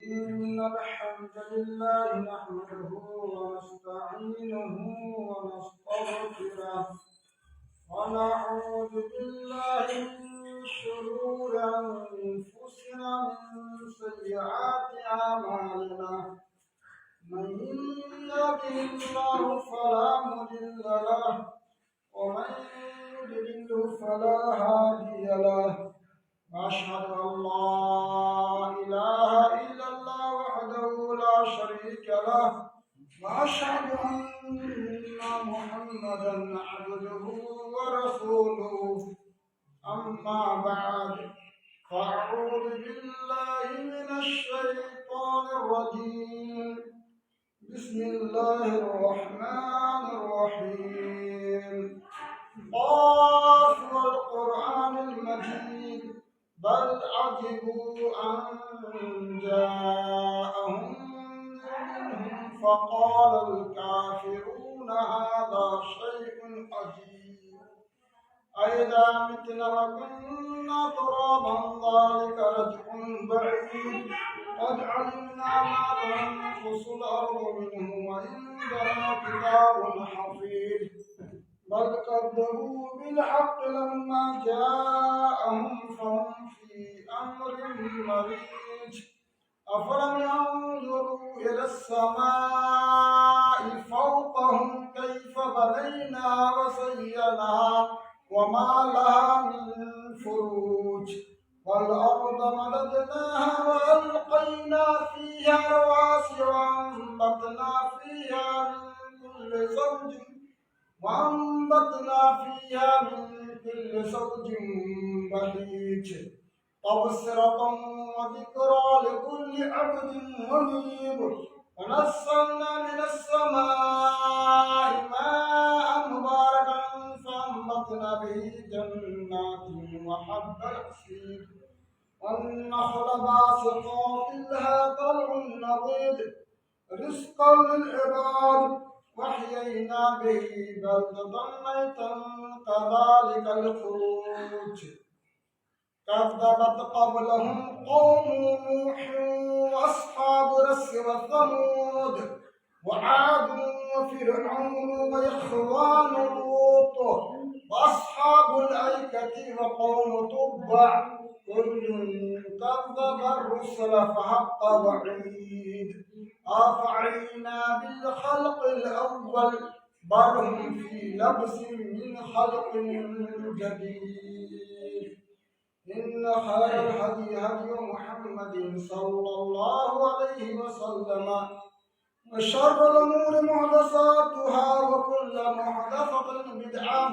إن الحمد لله نحمده ونستعينه ونستغفره ونعوذ بالله من شرور أنفسنا ومن سيئات أعمالنا من يهده الله فلا مضل له ومن يضلل فلا هادي له وأشهد أن لا إله إلا الله وحده لا شريك له وأشهد أن محمدا عبده ورسوله أما بعد فأعوذ بالله من الشيطان الرجيم بسم الله الرحمن الرحيم قاف والقرآن المجيد بل عجبوا أن جاءهم منهم فقال الكافرون هذا شيء عجيب أئذا متنا وكنا ترابا ذلك رجع بعيد قد علمنا ما تنقص الأرض منه وعندنا كتاب حفيظ بل كذبوا بالحق لما جاءهم فهم في أمر مريج أفلم ينظروا إلى السماء فوقهم كيف بنينا وزينا وما لها من فروج والأرض مددناها وألقينا فيها رواسي وأنبتنا فيها من كل زوج بهيج تبصرة وذكرى لكل عبد منيب ونزلنا من السماء ماء مباركا فأنبتنا به جنات وحب الحصيد والنخل باسقات لها طلع نضيد رزقا للعباد وحيينا به بلدة ميتا كذلك الخروج كذبت قبلهم قوم نوح وأصحاب رس وثمود وعاد وفرعون وإخوان لوط وأصحاب الأيكة وقوم تبع كل كذب الرسل فحق وعيد أفعينا بالخلق الأول بل هم في لبس من خلق جديد إن خير الهدي هدي محمد صلى الله عليه وسلم وشر الأمور محدثاتها وكل محدثة بدعة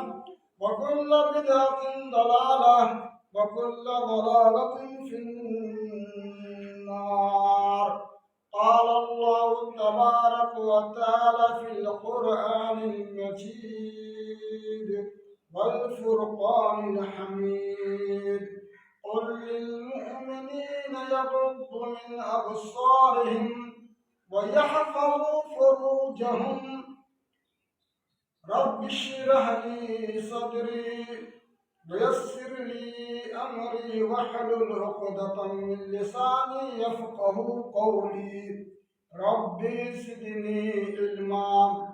وكل بدعة ضلالة وكل ضلالة في النار قال الله تبارك وتعالى في القرآن المجيد والفرقان الحميد قل للمؤمنين يغضوا من أبصارهم ويحفظوا فروجهم رب اشرح لي صدري ويسر لي أمري واحلل عقدة من لساني يفقه قولي ربي زدني علما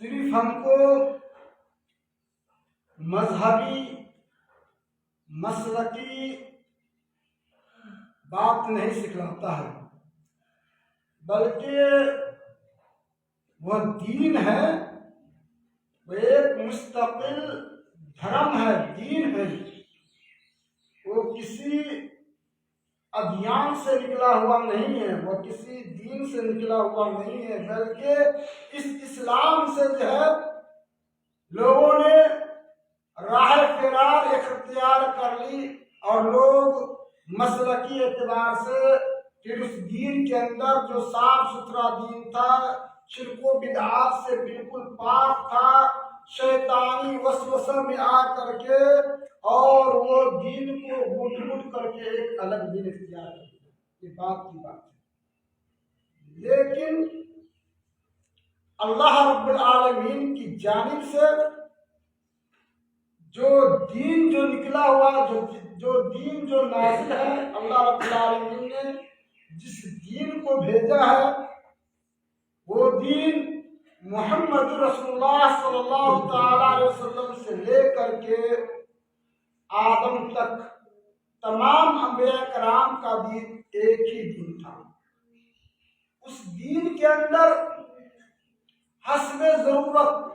صرف ہم کو مذہبی مسلکی بات نہیں سکھلاتا ہے، بلکہ وہ دین ہے، وہ ایک مستقل دھرم ہے، دین ہے۔ وہ کسی ادیان سے نکلا ہوا نہیں ہے، وہ کسی دین سے نکلا ہوا نہیں ہے، بلکہ اس اسلام سے جو ہے لوگوں نے راہ فرار اختیار کر لی، اور لوگ مسلکی اعتبار سے پھر اس دین کے اندر جو صاف ستھرا دین تھا، شرک و بدعات سے بالکل پاک تھا، شیطانی وسوسہ میں آ کر کے اور وہ دین کو گھٹ گھٹ کر کے ایک الگ دین اختیار کر دیا۔ یہ بات کی بات ہے، لیکن اللہ رب العالمین کی جانب سے جو دین جو نکلا ہوا، جو دین جو نازل ہے، اللہ رب العالمین نے جس دین کو بھیجا ہے، وہ دین محمد رسول اللہ صلی اللہ تعالی علیہ وسلم سے لے کر کے آدم تک تمام انبیاء کرام کا دین ایک ہی دین تھا۔ اس دین کے اندر حسب ضرورت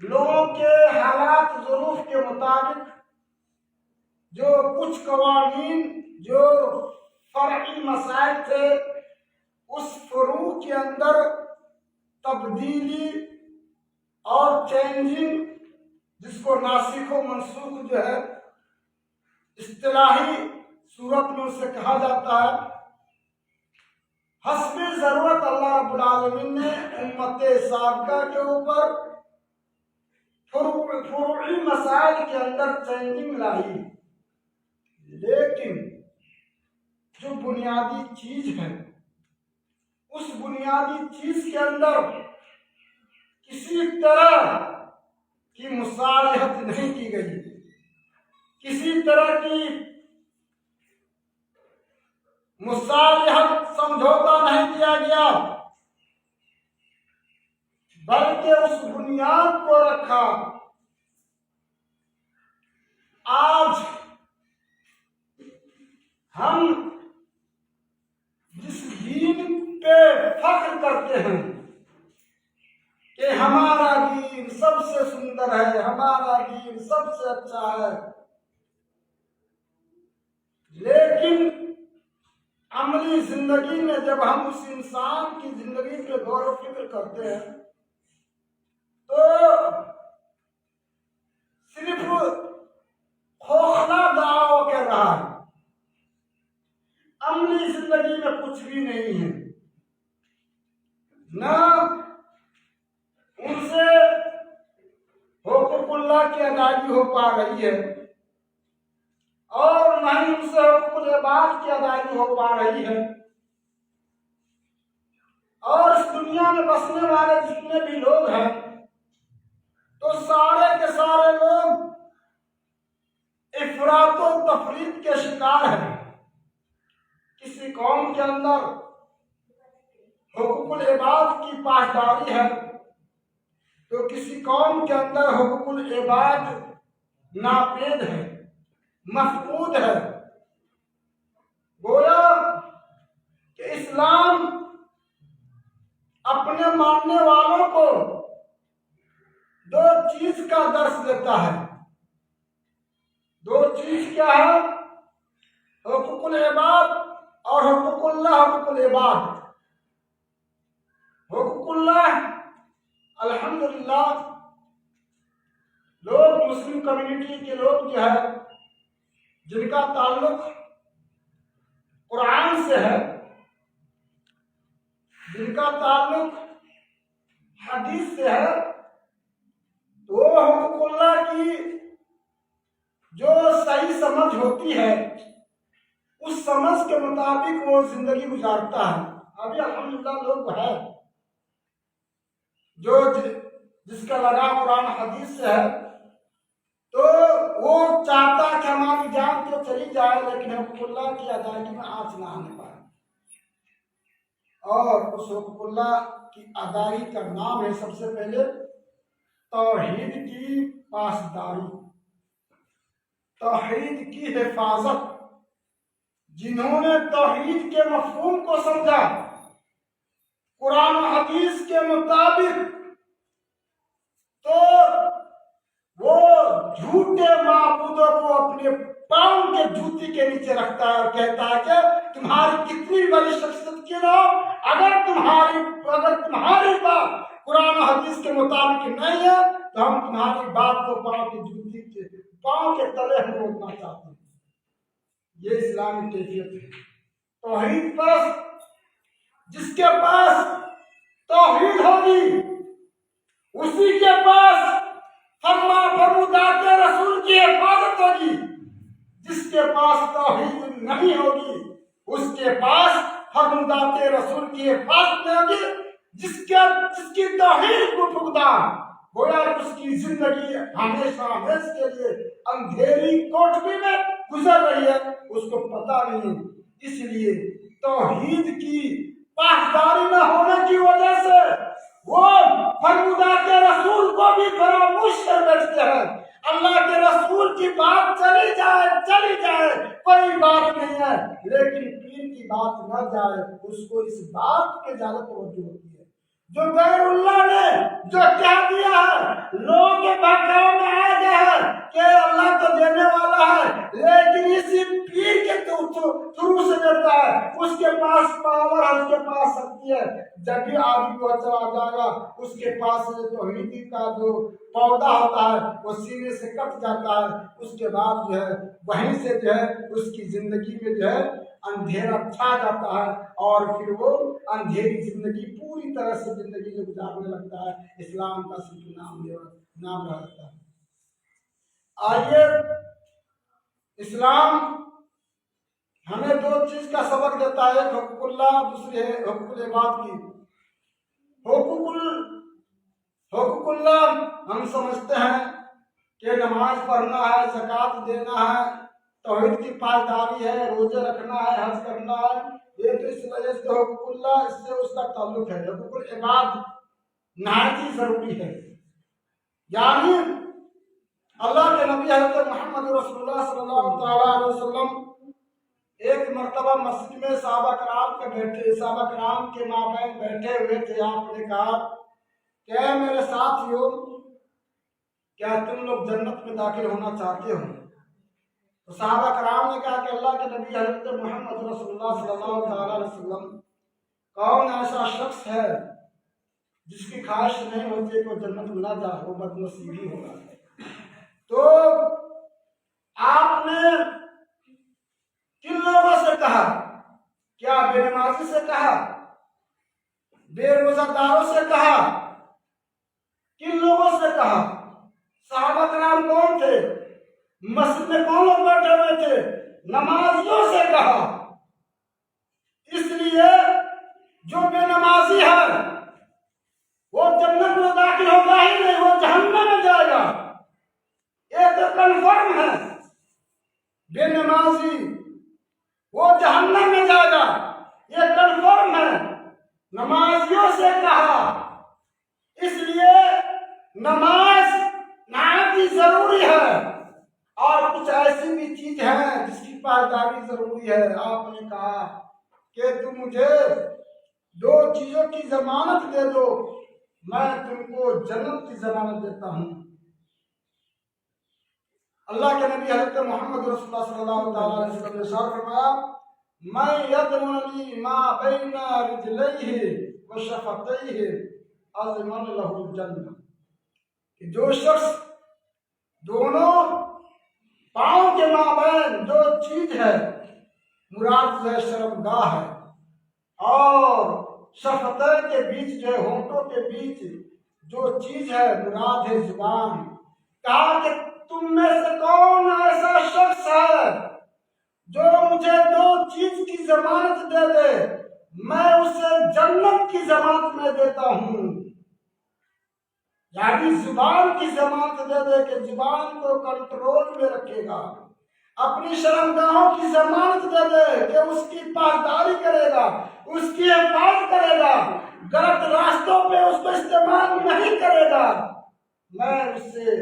لوگوں کے حالات ظروف کے مطابق جو کچھ قوانین، جو فرعی مسائل تھے، اس فروع کے اندر تبدیلی اور چینجنگ، جس کو ناسخ و منسوخ جو ہے اصطلاحی صورت میں اسے کہا جاتا ہے، حسب ضرورت اللہ رب العالمین نے امت سابقہ کے اوپر فروعی مسائل کے اندر چینجنگ لائی، لیکن جو بنیادی چیز ہے، اس بنیادی چیز کے اندر کسی طرح کی مصالحت نہیں کی گئی، کسی طرح کی مصالحت سمجھوتا نہیں کیا گیا، بلکہ اس بنیاد کو رکھا۔ آج ہم جس دین پہ فخر کرتے ہیں کہ ہمارا دین سب سے سندر ہے، ہمارا دین سب سے اچھا ہے، لیکن عملی زندگی میں جب ہم اس انسان کی زندگی پہ غور و فکر کرتے ہیں تو صرف خوفنا دعویٰ کر رہا ہے، عملی زندگی میں کچھ بھی نہیں ہے، نہ ان سے حقوق اللہ کی ادائیگی ہو پا رہی ہے، اور نہ ہی ان سے حقوق العباد کی ادائیگی ہو پا رہی ہے، اور اس دنیا میں بسنے والے جتنے بھی لوگ ہیں تو سارے کے سارے لوگ افراط و تفریط کے شکار ہیں۔ کسی قوم کے اندر حقوق العباد کی پاسداری ہے تو کسی قوم کے اندر حقوق العباد ناپید ہے، مفقود ہے۔ گویا کہ اسلام اپنے ماننے والوں کو دو چیز کا درس دیتا ہے۔ دو چیز کیا ہے؟ حقوق العباد اور حقوق اللہ۔ حقوق العباد، حقوق اللہ الحمدللہ لوگ مسلم کمیونٹی کے لوگ جو ہے جن کا تعلق قرآن سے ہے، جن کا تعلق حدیث سے ہے، تو حقوق اللہ کی جو صحیح سمجھ ہوتی ہے اس سمجھ کے مطابق وہ زندگی گزارتا ہے۔ ابھی الحمدللہ لوگ ہے جو جس کا لگا قرآن حدیث سے ہے، تو وہ چاہتا ہے کہ ہماری جان تو چلی جائے لیکن حقوق اللہ کی ادائیگی میں آنچ نہ آنے پائے، اور اس حقوق اللہ کی ادائیگی کا نام ہے سب سے پہلے توحید کی پاسداری، توحید کی حفاظت۔ جنہوں نے توحید کے مفہوم کو سمجھا قرآن و حدیث کے مطابق، تو وہ جھوٹے معبودوں کو اپنے پاؤں کے جوتی کے نیچے رکھتا ہے اور کہتا ہے کہ تمہاری کتنی بڑی شخصیت کیوں نہ ہو، اگر تمہاری بات قرآن و حدیث کے مطابق نہیں ہے تو ہم تمہاری بات کو پاؤں کے تلے ہم روکنا چاہتے ہیں۔ یہ اسلامی کیفیت ہے۔ توحید پرست جس کے پاس توحید ہوگی اسی کے پاس فرمودات رسول کی حفاظت ہوگی۔ جس کے پاس توحید نہیں ہوگی اس کے پاس فرمودات رسول کی حفاظت نہیں ہوگی۔ جس کی توحید کو فقدان گویا اس کی زندگی ہمیشہ کے لیے اندھیری کوٹری میں گزر رہی ہے، اس کو پتہ نہیں۔ اس لیے توحید کی پاسداری نہ ہونے کی وجہ سے وہ فرمودات رسول کو بھی فراموش کر بیٹھتے ہیں۔ اللہ کے رسول کی بات چلی جائے کوئی بات نہیں ہے، لیکن پیر کی بات نہ جائے اس کو اس بات کے زیادہ توجہ ہوتی ہے۔ جو غیر اللہ نے جو کہہ دیا ہے، لوگ کے بہکاؤ میں آ گئے ہیں کہ اللہ تو دینے والا ہے، لیکن اسی پیر کے تھرو سے دیتا ہے، اس کے پاس پاور ہے، اس کے پاس شکتی ہے۔ جب بھی آدمی کو چلا جائے گا اس کے پاس توحید کا جو پودا ہوتا ہے وہ سینے سے کٹ جاتا ہے، اس کے بعد جو ہے وہیں سے جو ہے اس کی زندگی میں جو ہے اندھیرا چھا جاتا ہے، اور پھر وہ اندھیری زندگی پوری طرح سے زندگی سے گزارنے لگتا ہے، اسلام کا صرف نام رہتا ہے۔ آئیے، اسلام ہمیں دو چیز کا سبق دیتا ہے، ایک حقوق اللہ، دوسری ہے حقوق العباد کی۔ حقوق اللہ ہم سمجھتے ہیں کہ نماز پڑھنا ہے، زکوٰۃ دینا ہے، توحید کی پاسداری ہے، روزے رکھنا ہے، حج کرنا ہے، یہ تو اس وجہ سے حقوق اللہ، اس سے اس کا تعلق ہے۔ حقوق العباد نہایت ہی ضروری ہے، یعنی اللہ کے نبی حضرت محمد رسول اللہ صلی اللہ علیہ وسلم ایک مرتبہ مسجد میں صحابہ کرام کے مابین بیٹھے ہوئے تھے۔ آپ نے کہا کہ اے میرے ساتھیوں، کیا تم لوگ جنت میں داخل ہونا چاہتے ہو؟ تو صحابہ کرام نے کہا کہ اللہ کے نبی حضرت محمد رسول اللہ صلی اللہ علیہ وسلم، کون ایسا شخص ہے جس کی خواہش نہیں ہوتی کہ وہ جنت میں نہ جائے، وہ بدنصیب ہی ہوگا۔ تو آپ نے کن لوگوں سے کہا؟ کیا بے نمازی سے کہا؟ بے روزہ داروں سے کہا؟ کن لوگوں سے کہا؟ صحابہ کرام کون تھے؟ مسجد میں کون لوگ بیٹھے ہوئے تھے؟ نمازیوں سے کہا۔ اس لیے جو بے نمازی ہے وہ جنت میں داخل ہوگا ہی نہیں، وہ جہنم میں جائے گا، یہ تو کنفرم ہے۔ بے نمازی وہ جہنم میں جائے گا، یہ کنفرم ہے۔ نمازیوں سے کہا، اس لیے نماز نہایت ہی ضروری ہے، اور کچھ ایسی بھی چیز ہے جس کی پاسداری ضروری ہے۔ آپ نے کہا کہ تم مجھے دو چیزوں کی ضمانت دے دو، میں تم کو جنت کی ضمانت دیتا ہوں۔ اللہ کے نبی حضرت محمد رسول اللہ صلی اللہ علیہ وسلم نے ارشاد فرمایا، میں یضمن لی ما بین رجلیہ وشفتیہ اضمن لہ الجنہ، کہ جو شخص دونوں پاؤں کے مابین جو چیز ہے، مراد جو ہے شرمگاہ ہے، اور شفتین کے بیچ جو ہے ہونٹوں کے بیچ جو چیز ہے مراد ہے زبان۔ کہا کہ تم میں سے کون ایسا شخص ہے جو مجھے دو چیز کی ضمانت دے دے، میں اسے جنت کی ضمانت میں دیتا ہوں۔ یعنی زبان کی ضمانت دے دے کہ زبان کو کنٹرول میں رکھے گا، اپنی شرمگاہوں کی ضمانت دے دے کہ اس کی پاسداری کرے گا، اس کی حفاظت کرے گا، غلط راستے اس کو استعمال نہیں کرے گا میں اس سے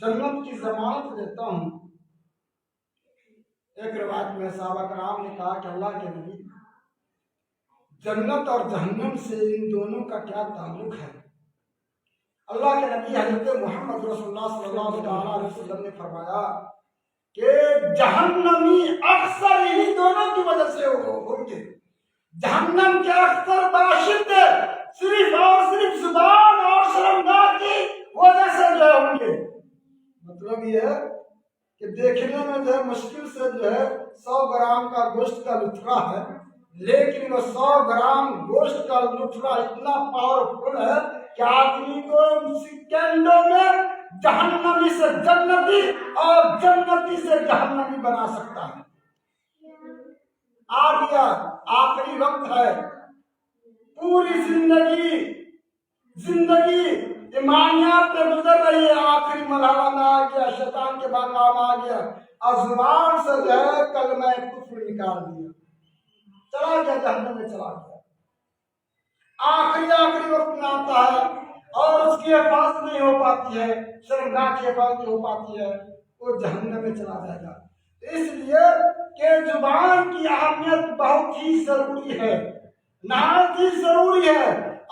جنت کی ضمانت دیتا ہوں۔ ایک روایت میں صحابہ کرام نے کہا کہ اللہ کے نبی، جنت اور جہنم سے ان دونوں کا کیا تعلق ہے؟ اللہ کے نبی حضرت محمد رسول اللہ صلی اللہ علیہ وسلم نے فرمایا کہ جہنمی اکثر انہی دونوں کی وجہ سے ہوں گے۔ جہنم کے اکثر باشندے صرف اور صرف زبان اور شرمگاہ کی وجہ سے جو ہوں گے۔ مطلب یہ ہے کہ دیکھنے میں جو ہے مشکل سے جو ہے 100 گرام کا گوشت کا لٹھڑا ہے، لیکن وہ 100 گرام گوشت کا لٹھڑا اتنا پاورفل ہے کہ آدمی کو سیکنڈوں میں جہنمی سے جنتی اور جنتی سے جہنمی بنا سکتا ہے۔ آ گیا آخری وقت ہے، پوری زندگی ایمانیات پہ گزر رہی ہے، آخری مرحلہ میں آ گیا، شیطان کے باغام آ گیا اور زبان سے جو ہے کلمہ کفر نکال دیا، چلا گیا جہنم میں چلا گیا۔ آخری وقت میں آتا ہے اور اس کی حفاظت نہیں ہو پاتی ہے، شرمگاہ کی حفاظت نہیں ہو پاتی ہے، وہ جہنم میں چلا جائے گا۔ اس لیے کہ زبان کی اہمیت بہت ہی ضروری ہے، نہایت ہی ضروری ہے،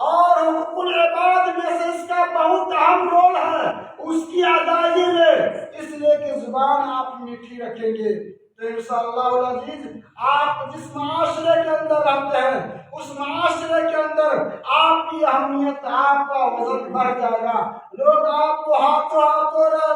اور حقوق العباد میں سے اس کا بہت اہم رول ہے اس کی ادائیگی میں۔ اس لیے کہ زبان آپ میٹھی رکھیں گے تو انشاءاللہ العزیز آپ جس معاشرے کے اندر رہتے ہیں اس معاشرے کے اندر آپ کی اہمیت، آپ کا وزن بڑھ جائے گا، لوگ آپ کو ہاتھوں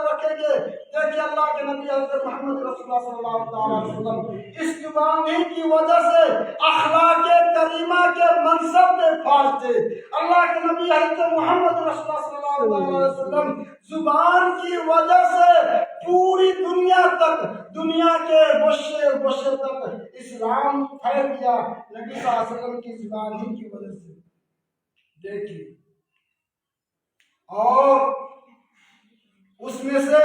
رکھیں گے۔ دیکھیے اللہ کے نبی حضرت محمد رسول اللہ صلی اللہ علیہ وسلم اس زبان ہی کی وجہ سے اخلاق کریمہ کے منصب میں فاز تھے۔ اللہ کے نبی حضرت محمد رسول اللہ صلی اللہ علیہ وسلم زبان کی وجہ سے پوری دنیا تک، دنیا کے گوشے تک اسلام پھیل گیا، نبی صلی اللہ علیہ وسلم کی زبان ہی کی وجہ سے۔ دیکھیے، اور اس میں سے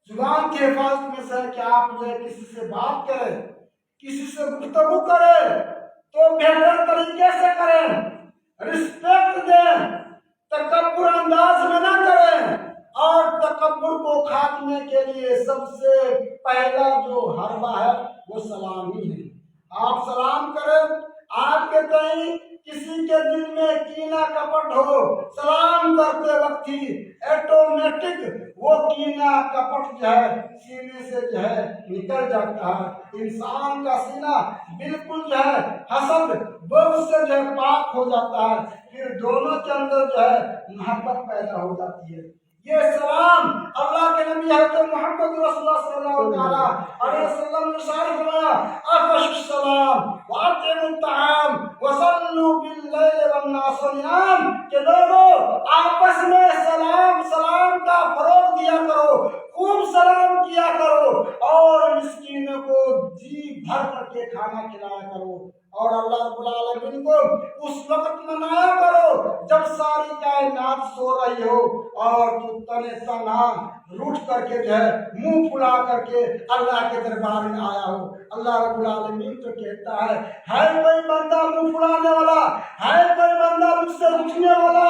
زبان کی حفاظت میں سے کہ آپ جو ہے کسی سے بات کریں، کسی سے گفتگو کریں تو بہتر طریقے سے کریں، رسپیکٹ دیں، تکبر انداز میں نہ کریں، اور تکبر کو خاتمے کے لیے سب سے پہلا جو حربہ ہے وہ سلام ہی ہے۔ آپ سلام کریں، آپ کے تئیں کسی کے دل میں کینہ کپٹ ہو، سلام کرتے وقت ہی ایٹومیٹک وہ کینہ کپٹ جو ہے سینے سے جو ہے نکل جاتا ہے۔ انسان کا سینہ بالکل جو ہے حسد بغض سے جو ہے پاک ہو جاتا ہے، پھر دونوں کے اندر جو ہے محبت پیدا ہو جاتی ہے۔ یہ سلام اللہ کے نبی حضرت محمد رسول اللہ صلی اللہ علیہ وسلم نے ارشاد فرمایا، افشوا السلام واطعموا الطعام وصلوا باللیل والناس نیام، کہ لوگوں آپس میں سلام کا فروغ دیا کرو، خوب سلام کیا کرو، اور مسکینوں کو جی بھر کر کے کھانا کھلایا کرو، اور اللہ رب العالمین کو اس وقت منایا کرو جب ساری کائنات سو رہی ہو اور تو تنے تنہا روٹ کر کے جو ہے منہ پھلا کر کے اللہ کے دربار میں آیا ہو۔ اللہ رب العالمین تو کہتا ہے کوئی بندہ منہ پھلانے والا، ہے کوئی بندہ مجھ سے اٹھنے والا،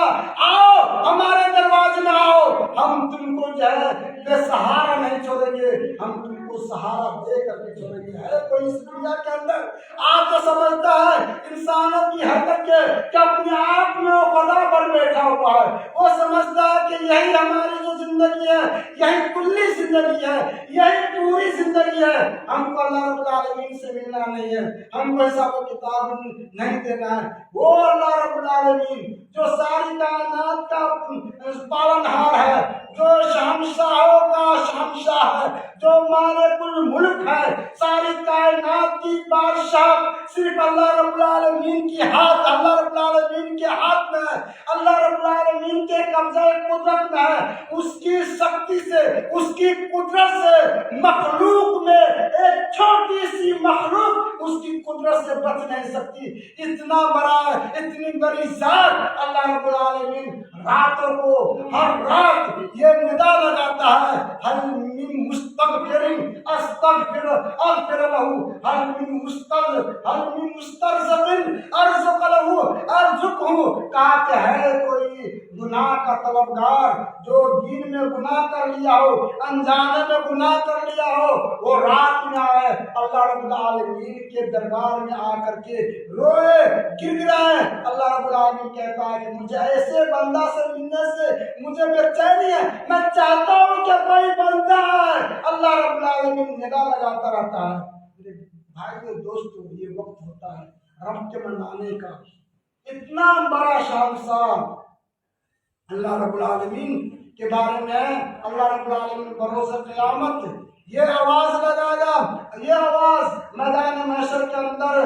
آؤ ہمارے دروازے میں آؤ، ہم تم کو جو ہے بے سہارا نہیں چھوڑیں گے، ہم تم کو سہارا دے کر کے چھوڑیں گے۔ ہے کوئی اس دنیا کے اندر آپ تو سمجھتا ہے انسانوں کی حرکت کے کہ اپنے آپ میں وہ خدا بن بیٹھا ہوا ہے، وہ سمجھتا ہے کہ یہی ہماری جو زندگی ہے، یہی کلی زندگی ہے، یہی پوری زندگی ہے، ہم کو اللہ رب العالمین سے ملنا نہیں ہے، ہم کو حساب و کتاب نہیں دینا ہے۔ وہ اللہ رب العالمین جو ساری کائنات کا پالنہار ہے، جو شہنشاہوں کا شہنشاہ ہے، جو مالک الملک ہے، ساری کائنات کی بادشاہ صرف اللہ رب العالمین کی ہاتھ، اللہ رب العالمین کے ہاتھ میں ہے، اللہ رب العالمین کے قبضہ قدرت میں ہے۔ اس کی شکتی سے، اس کی قدرت سے مخلوق میں ایک چھوٹی سی مخلوق اس کی قدرت سے بچ نہیں سکتی۔ اتنا بڑا، اتنی بڑی ذات اللہ رب العالمین راتوں کو ہر رات یہ ندا لگاتا ہے، حل من مستغفر استغفر اغفر له، حل من مسترزق ارزق له ارزقه، کہا کہ ہے کوئی گناہ کا طلبگار جو دین میں گناہ کر لیا ہو، انجانے میں گناہ کر لیا ہو، وہ رات میں آئے اللہ رب العالمین کے دربار میں آ کر کے روئے گر گرائے، اللہ رب العالمین کہتا ہے کہ مجھے ایسے بندہ سے ملنے سے مجھے بے چینی ہے، میں چاہتا ہوں کہ کوئی بندہ ہے۔ اللہ رب العالمین نگاہ لگاتا رہتا ہے۔ میرے بھائیو دوستو، یہ وقت ہوتا ہے رب کے منانے کا، اتنا بڑا شانسار اللہ رب العالمین کے بارے میں اللہ رب العالمین بروز قیامت یہ آواز لگائے گا، یہ آواز میدان محشر کے اندر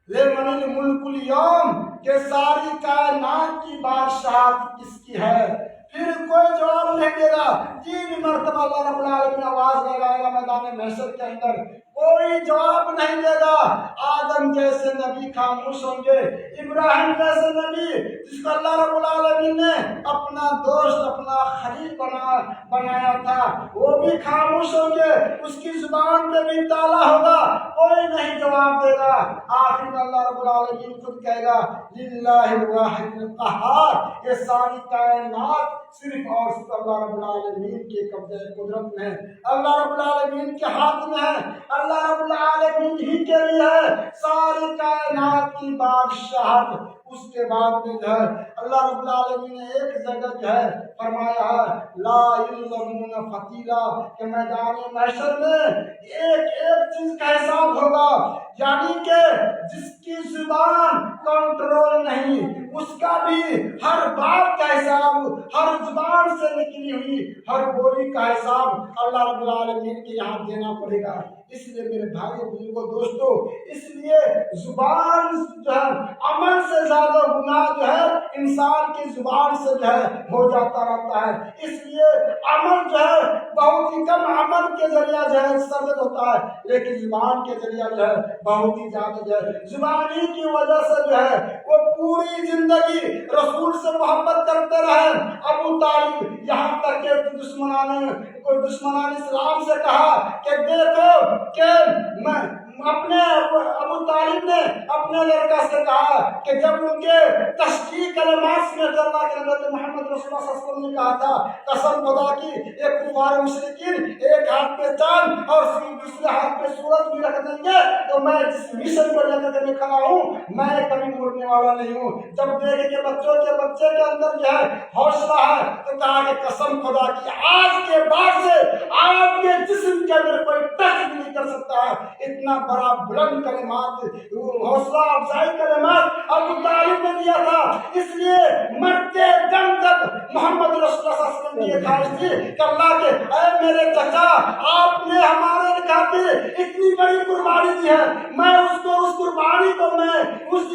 لمن الملک اليوم کہ ساری کائنات کی بادشاہت کس کی ہے؟ پھر کوئی جواب نہیں دے گا۔ 3 مرتبہ اللہ رب العالمین آواز لگائے گا میدان محشر کے اندر، کوئی جواب نہیں دے گا۔ آدم جیسے نبی خاموش ہوں گے، ابراہیم جیسے نبی جس کو اللہ رب العالمین نے اپنا دوست اپنا خلیل بنایا تھا، وہ بھی خاموش ہوں گے، اس کی زبان پہ بھی تالا ہوگا، کوئی نہیں جواب دے گا۔ آخر میں اللہ رب العالمین خود کہے گا للہ الواحد القہار، یہ ساری کائنات صرف اور صرف اللہ رب العالمین کے قبضہ قدرت میں ہے، اللہ رب العالمین کے ہاتھ میں ہے، اللہ رب العالمین ہی کے لیے ہے ساری کائنات کی بادشاہت۔ اس کے بعد میں جو ہے اللہ رب العالمین نے ایک جگہ جو ہے فرمایا ہے لا یظلمون فتیلا کہ میدان محشر میں ایک چیز کا حساب ہوگا، یعنی کہ جس کی زبان کنٹرول نہیں اس کا بھی ہر بات کا حساب، ہر زبان سے نکلی ہوئی ہر بولی کا حساب اللہ رب العالمین کے یہاں دینا پڑے گا۔ اس لیے میرے بھائیو بزرگوں دوستو، اس لیے زبان جو ہے عمل سے زیادہ گناہ جو ہے انسان کی زبان سے جو ہے ہو جاتا رہتا ہے۔ اس لیے عمل جو ہے بہت ہی کم عمل کے ذریعہ جو ہے سرد ہوتا ہے، لیکن زبان کے ذریعہ جو ہے بہت ہی زیادہ جو ہے زبانی کی وجہ سے جو ہے وہ پوری زندگی رسول سے محبت کرتے رہے۔ ابو طالب یہاں تک کہ دشمنان اسلام سے کہا کہ دیکھو کہ میں اپنے ابو طالب نے اپنے لڑکا سے کہا کہ جب ان کے تشریح کلمات میں اللہ کے نبی محمد رسول اللہ صلی اللہ علیہ وسلم نے کہا تھا قسم خدا کی ایک کفار مشرکین ایک ہاتھ پہ چاند اور دوسرے ہاتھ پہ سورج بھی رکھ دیں گے تو میں جس مشن کو لے کر میں کھڑا ہوں میں کبھی مڑنے والا نہیں ہوں۔ جب دیکھے کہ بچے کے اندر جو ہے حوصلہ ہے تو کہا کہ قسم خدا کی آج کے بعد سے آپ کے جسم کے اندر کوئی ٹچ نہیں کر سکتا ہے۔ اتنا بڑا بلند کلمات حوصلہ افزائی کلمات ابو طالب نے دیا تھا۔ اس لیے مرتے دم تک محمد رسول اللہ صلی اللہ علیہ وسلم کی خواہش تھی کہ اللہ کے اے میرے چچا آپ نے ہمارے خاطر اتنی بڑی قربانی دی ہے، میں اس قربانی کو میں اس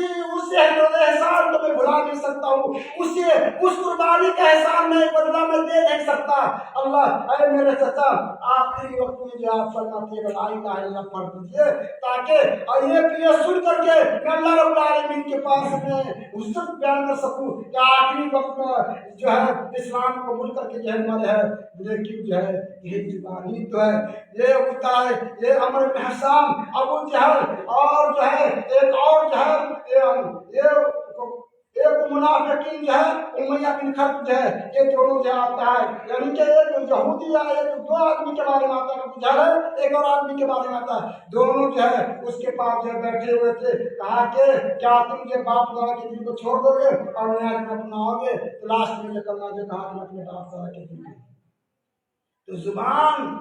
احسان کو میں بھلا نہیں سکتا ہوں، اس قربانی کا احسان میں بدلہ میں دے نہیں سکتا۔ اللہ اے میرے چچا آخری وقت میں جو آپ فرماتے ہیں لا الہ الا اللہ پڑھ دیجیے تاکہ یہ سن کر کے میں اللہ رب العالمین کے پاس میں عزت بیان کر سکوں کہ آخری وقت میں جو ہے اسلام قبول کر کے جو ہے ہمارے ہے۔ لیکن جو ہے یہ زبانی تو ہے، یہ ہوتا ہے یہ عمرو بن حسام ابو جہل اور جو ہے ایک اور جو ہے ایک منافقین جو ہے امیہ بن خلف جو ہے یہ دونوں جو آتا ہے، یعنی کہ ایک یہودی یا ایک دو آدمی کے بارے میں آتا ہے ابو جہل ہے، ایک اور آدمی کے بارے میں آتا ہے، دونوں جو ہے اس کے پاس جو بیٹھے ہوئے تھے۔ کہا کہ کیا تم جو باپ دادا کے دل کو چھوڑ دو گے اور نیا دن اپناؤ گے؟ تو لاسٹ میں جو کرنا جو کہا کہ اپنے باپ دادا کے دل کو۔ تو زبان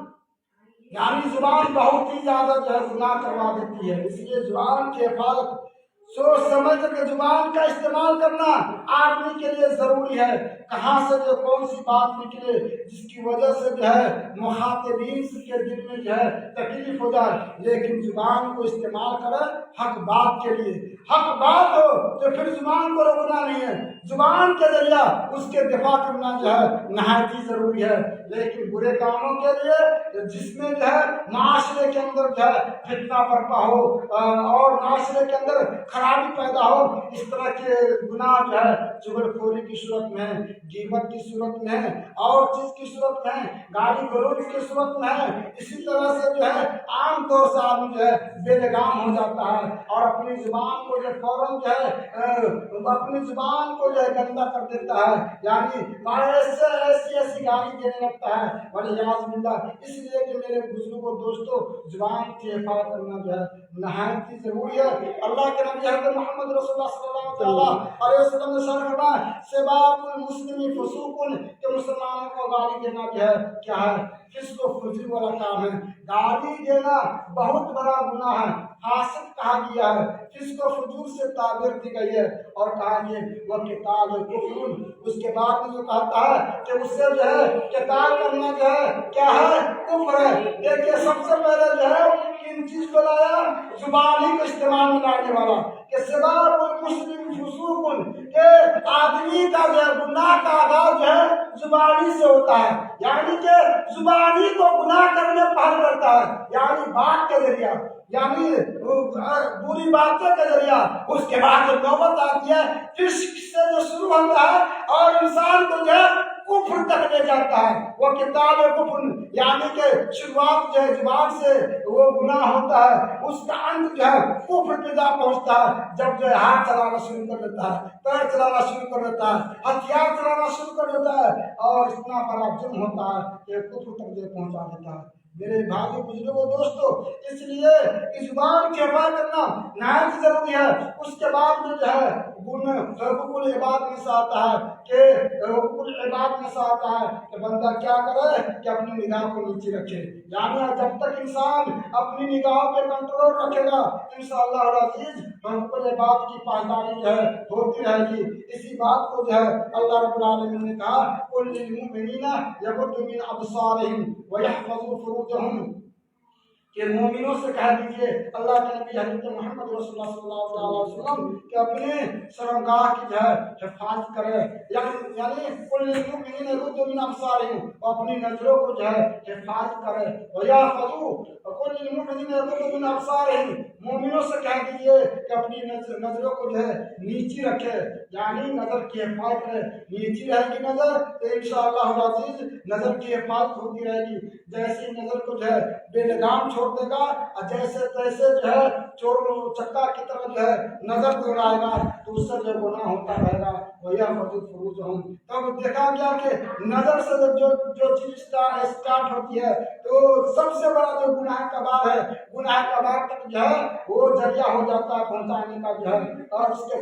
یعنی زبان بہت ہی زیادہ جو ہے گناہ کروا دیتی ہے، اس لیے زبان کی حفاظت سوچ سمجھ کر زبان کا استعمال کرنا آدمی کے لیے ضروری ہے۔ کہاں سے جو کون سی بات نکلے جس کی وجہ سے جو ہے مخاطبین کے دل میں جو ہے تکلیف ہو جائے، لیکن زبان کو استعمال کرے حق بات کے لیے۔ حق بات ہو تو پھر زبان کو روکنا نہیں ہے، زبان کے ذریعہ اس کے دفاع کرنا جو ہے نہایت ہی ضروری ہے۔ لیکن برے کاموں کے لیے جس میں جو ہے معاشرے کے اندر جو ہے فتنہ برپا ہو اور معاشرے کے اندر خرابی پیدا ہو، اس طرح کے گناہ جو ہے چغل خوری کی صورت میں ہے، غیبت کی صورت میں ہے، اور چیز کی صورت میں ہے، گالی گلوچ کی صورت میں ہے۔ اسی طرح سے جو ہے عام طور سے آدمی جو ہے بے لگام ہو جاتا ہے اور اپنی زبان کو جو فوراً جو ہے اپنی زبان کو جو ہے گندا کر دیتا ہے، یعنی ایسی گالی دینے لگتا ہے ولیعاذ باللہ۔ اس لیے کہ میرے بزرگوں دوستوں، زبان کی حفاظت کرنا جو ہے نہایت ہی ضروری ہے۔ اللہ کے نبی حضرت محمد رسول اللہ صلی اللہ علیہ وسلم نے فرمایا سباب المسلم فسوق، کہ مسلمانوں کو گالی دینا جو ہے کیا ہے؟ فسق و فجور والا کام ہے۔ گالی دینا بہت بڑا گناہ ہے، فاسق کہا گیا ہے، فسق و فجور سے تعبیر دی گئی ہے اور کہا کہ وہ قتال کفر، اس کے بعد میں جو کہتا ہے کہ اس سے جو ہے قتال کرنا جو ہے کیا ہے؟ کفر ہے۔ دیکھیے سب سے پہلے جو ہے کن چیز کو لایا؟ زبان ہی کو استعمال میں لانے والا، کہ سباب المسلم فسوق، کہ آدمی کا جو ہے گناہ کا آغاز جو ہے زبانی سے ہوتا ہے، یعنی کہ زبانی کو گناہ کرنے پہل کرتا ہے، یعنی بات کے ذریعہ، یعنی بری باتوں کے ذریعہ۔ اس کے بعد جو نوبت آتی ہے فسق سے جو شروع ہوتا ہے اور انسان کو جو ہے کفر تک لے جاتا ہے، وہ کتاب کفر، یعنی کہ شروعات جو ہے زبان سے وہ گناہ ہوتا ہے، اس کا انت جو ہے کفر پہ جا پہنچتا ہے، جب جو ہے ہاتھ چلانا شروع کر دیتا ہے، پیر چلانا شروع کر دیتا ہے، ہتھیار چلانا شروع کر دیتا ہے، اور اتنا بڑا جرم ہوتا ہے کہ کفر تک جو پہنچا دیتا ہے۔ میرے بھائی بزرگوں دوستوں، اس لیے اس زبان کی حفاظت کرنا نہایت ضروری ہے۔ اس کے بعد میں جو ہے حقوق العباد میں سے آتا ہے کہ حقوق العباد میں سے آتا ہے کہ بندہ کیا کرے کہ اپنی نگاہ کو نیچے رکھے، یعنی جب تک انسان اپنی نگاہوں پہ کنٹرول رکھے گا انشاءاللہ العزیز حقوق العباد کی پاسداری جو ہے ہوتی رہے گی۔ اسی بات کو جو ہے اللہ رب العالمین نے کہا قل للمؤمنین یغضوا من ابصارہم ویحفظوا فروجہم، کہ مومنوں سے کہہ دیجئے، اللہ کے نبی حضرت محمد رسول اللہ صلی اللہ علیہ وسلم کہ اپنے شرمگاہ کی جو ہے حفاظت کرے، یعنی قل للمؤمنین یغضوا من ابصارہم، اپنی نظروں کو جو ہے حفاظت کرے، ویحفظوا، قل للمؤمنین یغضوا من ابصارہم، مومنوں سے کہہ دیجئے کہ اپنی نظروں کو جو ہے نیچی رکھے، یعنی نظر کی حفاظت کرے۔ نیچی رہے گی نظر تو انشاءاللہ العزیز نظر کی حفاظت ہوتی رہے گی۔ جیسی نظر کو جو ہے بے لگام چھوڑ دے گا اور جیسے تیسے جو ہے چور چکا کی طرح جو ہے نظر دوڑائے گا تو اس سے جو گناہ ہوتا رہے گا۔ وَيَحْفَظُ فُرُوجَهُمْ، تب دیکھا گیا کہ نظر سے جو چیز اسٹارٹ ہوتی ہے تو سب سے بڑا جو گناہ کبار ہے، گناہ کبار تک جو ہے وہ ذریعہ ہو جاتا ہے پہنچانے کا جو ہے۔ اور اس کے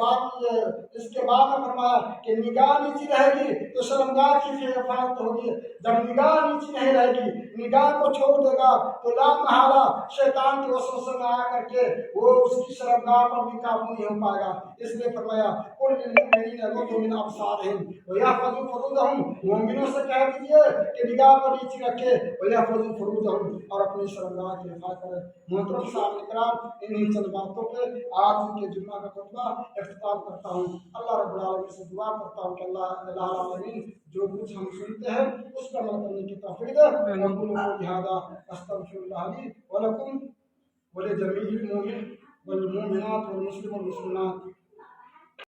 بعد میں فرمایا کہ نگاہ نیچی رہے گی تو شرمگاہ کی حفاظت ہوگی، جب نگاہ نیچی نہیں رہے گی، نگاہ کو چھوڑ دے گا تو لا محالہ شیطان کے وسوسے میں آ کر کے وہ اس کی شرمگاہ پر بھی قابو نہیں ہو پائے گا۔ اس لیے فرمایا قل للمؤمنین یغضوا من ابصارہم ویحفظوا فروجہم، مومنوں سے کہہ دیجیے کہ نگاہ کو نیچی رکھے، ویحفظوا فروجہم، اور اپنی شرمگاہ کی حفاظت کرے۔ محترم صاحب کرام، انہی چند باتوں پہ آج کے جمعہ کا خطبہ اختتام کرتا ہوں۔ اللہ رب العالمین سے دعا کرتا ہوں کہ اللہ العالمین جو کچھ ہم سنتے ہیں اس پر عمل کرنے کی توفیق دے۔ وأقول قولي هذا أستغفر الله لي ولكم ولجميع المؤمنين والمؤمنات والمسلمين والمسلمات